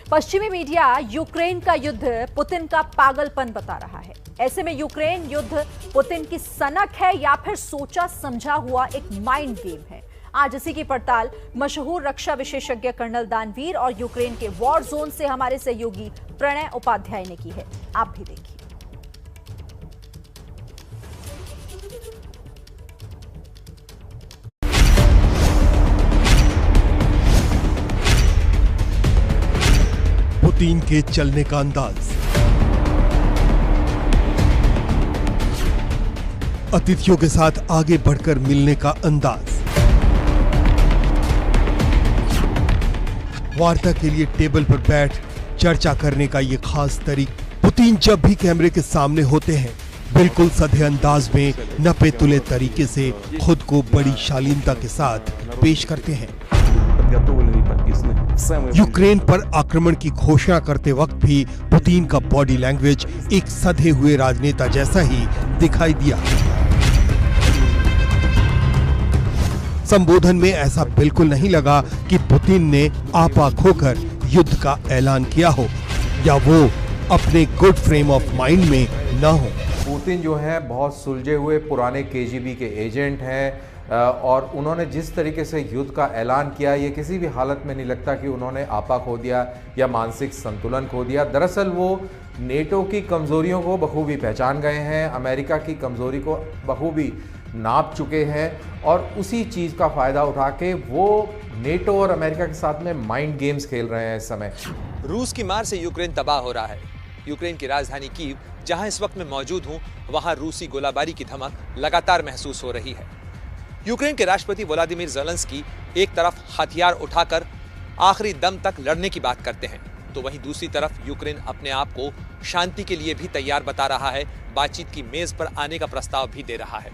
पश्चिमी media Ukraine का युद्ध पुतिन का पागलपन बता रहा है। ऐसे में यूक्रेन युद्ध पुतिन की सनक है या फिर सोचा समझा हुआ एक माइंड गेम है। आज इसी की पड़ताल मशहूर रक्षा विशेषज्ञ कर्नल दानवीर और यूक्रेन के वॉर जोन से हमारे सहयोगी प्रणय उपाध्याय ने की है। आप भी देखिए। पुतिन के चलने का अंदाज, अतिथियों के साथ आगे बढ़कर मिलने का अंदाज, वार्ता के लिए टेबल पर बैठ चर्चा करने का ये खास तरीका। पुतिन जब भी कैमरे के सामने होते हैं बिल्कुल सधे अंदाज में नपे तुले तरीके से खुद को बड़ी शालीनता के साथ पेश करते हैं। यूक्रेन पर आक्रमण की घोषणा करते वक्त भी पुतिन का बॉडी लैंग्वेज एक सधे हुए राजनेता जैसा ही दिखाई दिया। संबोधन में ऐसा बिल्कुल नहीं लगा कि पुतिन ने आपा खोकर युद्ध का ऐलान किया हो या वो अपने गुड फ्रेम ऑफ माइंड में न हो। पुतिन जो है बहुत सुलझे हुए पुराने केजीबी के एजेंट हैं और उन्होंने जिस तरीके से युद्ध का ऐलान किया, ये किसी भी हालत में नहीं लगता कि उन्होंने आपा खो दिया या मानसिक संतुलन खो दिया। दरअसल वो नेटो की कमज़ोरियों को बखूबी पहचान गए हैं, अमेरिका की कमज़ोरी को बखूबी नाप चुके हैं और उसी चीज़ का फ़ायदा उठा के वो नेटो और अमेरिका के साथ में माइंड गेम्स खेल रहे हैं इस समय। रूस की मार से यूक्रेन तबाह हो रहा है। यूक्रेन की राजधानी कीव, जहां इस वक्त मैं मौजूद हूं, वहां रूसी गोलाबारी की धमक लगातार महसूस हो रही है। यूक्रेन के राष्ट्रपति व्लादिमीर ज़ेलेंस्की एक तरफ हथियार उठाकर आखिरी दम तक लड़ने की बात करते हैं, तो वहीं दूसरी तरफ यूक्रेन अपने आप को शांति के लिए भी तैयार बता रहा है, बातचीत की मेज पर आने का प्रस्ताव भी दे रहा है।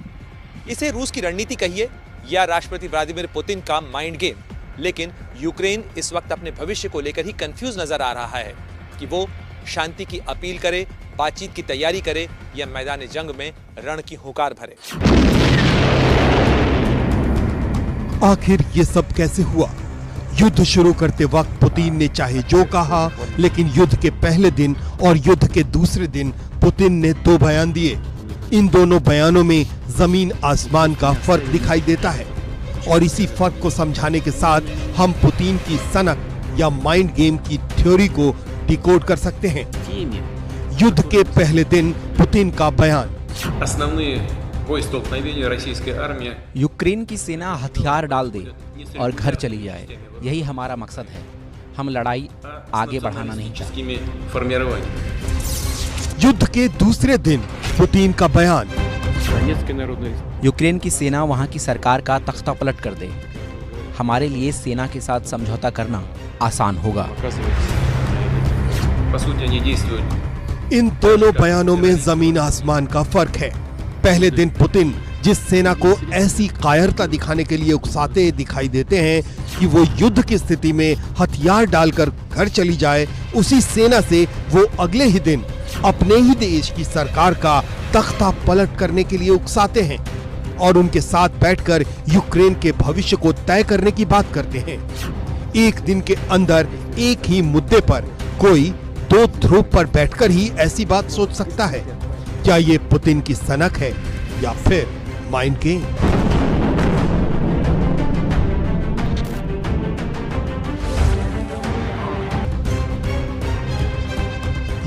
इसे रूस की रणनीति कहिए या राष्ट्रपति व्लादिमीर पुतिन का माइंड गेम, लेकिन यूक्रेन इस वक्त अपने भविष्य को लेकर ही कंफ्यूज नजर आ रहा है कि वो शांति की अपील करे, बातचीत की तैयारी करे या मैदान जंग में रण की हुंकार भरे। आखिर ये सब कैसे हुआ? युद्ध शुरू करते वक्त पुतिन ने चाहे जो कहा, लेकिन युद्ध के पहले दिन और युद्ध के दूसरे दिन पुतिन ने दो बयान दिए। इन दोनों बयानों में जमीन आसमान का फर्क दिखाई देता है और इसी फर्क को समझाने के साथ हम पुतिन की सनक या माइंड गेम की थ्योरी को डिकोड कर सकते हैं। युद्ध के पहले दिन पुतिन का बयान। यूक्रेन की सेना हथियार डाल दे और घर चली जाए, यही हमारा मकसद है। हम लड़ाई आगे बढ़ाना नहीं चाहते। युद्ध के दूसरे दिन पुतिन का बयान। यूक्रेन की सेना वहां की सरकार का तख्ता पलट कर दे, हमारे लिए सेना के साथ समझौता करना आसान होगा। इन दोनों बयानों में जमीन आसमान का फर्क है। पहले दिन पुतिन जिस सेना को ऐसी कायरता दिखाने के लिए उकसाते दिखाई देते हैं कि वो युद्ध की स्थिति में हथियार डालकर घर चली जाए, उसी सेना से वो अगले ही दिन अपने ही देश की सरकार का तख्ता पलट करने के लिए उकसाते हैं और उनके साथ बैठकर यूक्रेन के भविष्य को तय करने की बात करते हैं। एक दिन के अंदर एक ही मुद्दे पर कोई दो ध्रुव पर बैठकर ही ऐसी बात सोच सकता है। क्या ये पुतिन की सनक है या फिर माइंड गेम?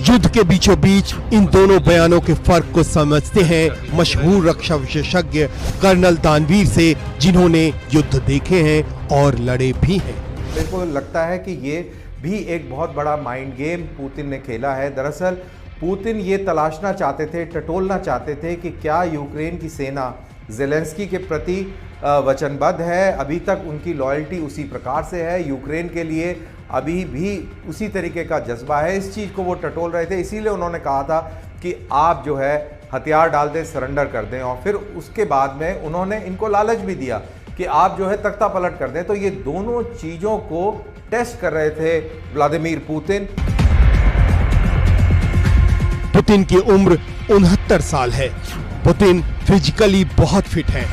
युद्ध के बीचों बीच इन दोनों बयानों के फर्क को समझते हैं मशहूर रक्षा विशेषज्ञ कर्नल दानवीर से, जिन्होंने युद्ध देखे हैं और लड़े भी हैं। मेरे को लगता है कि ये भी एक बहुत बड़ा माइंड गेम पुतिन ने खेला है। दरअसल पुतिन ये तलाशना चाहते थे, टटोलना चाहते थे कि क्या यूक्रेन की सेना ज़ेलेंस्की के प्रति वचनबद्ध है, अभी तक उनकी लॉयल्टी उसी प्रकार से है, यूक्रेन के लिए अभी भी उसी तरीके का जज्बा है। इस चीज़ को वो टटोल रहे थे, इसीलिए उन्होंने कहा था कि आप जो है हथियार डाल दें, सरेंडर कर दें, और फिर उसके बाद में उन्होंने इनको लालच भी दिया कि आप जो है तख्ता पलट कर दें। तो ये दोनों चीज़ों को टेस्ट कर रहे थे व्लादिमीर पुतिन। पुतिन की उम्र 69 साल है। पुतिन फिजिकली बहुत फिट हैं।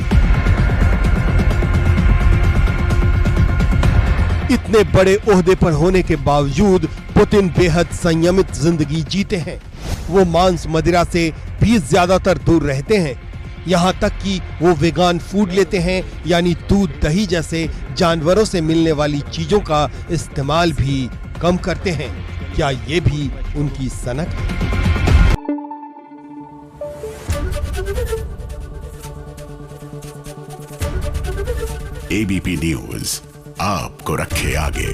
इतने बड़े ओहदे पर होने के बावजूद पुतिन बेहद संयमित जिंदगी जीते हैं। वो मांस मदिरा से भी ज्यादातर दूर रहते हैं। यहाँ तक कि वो वेगान फूड लेते हैं, यानी दूध दही जैसे जानवरों से मिलने वाली चीजों का इस्तेमाल भी कम करते हैं। क्या ये भी उनकी सनक है? एबीपी न्यूज आपको रखे आगे।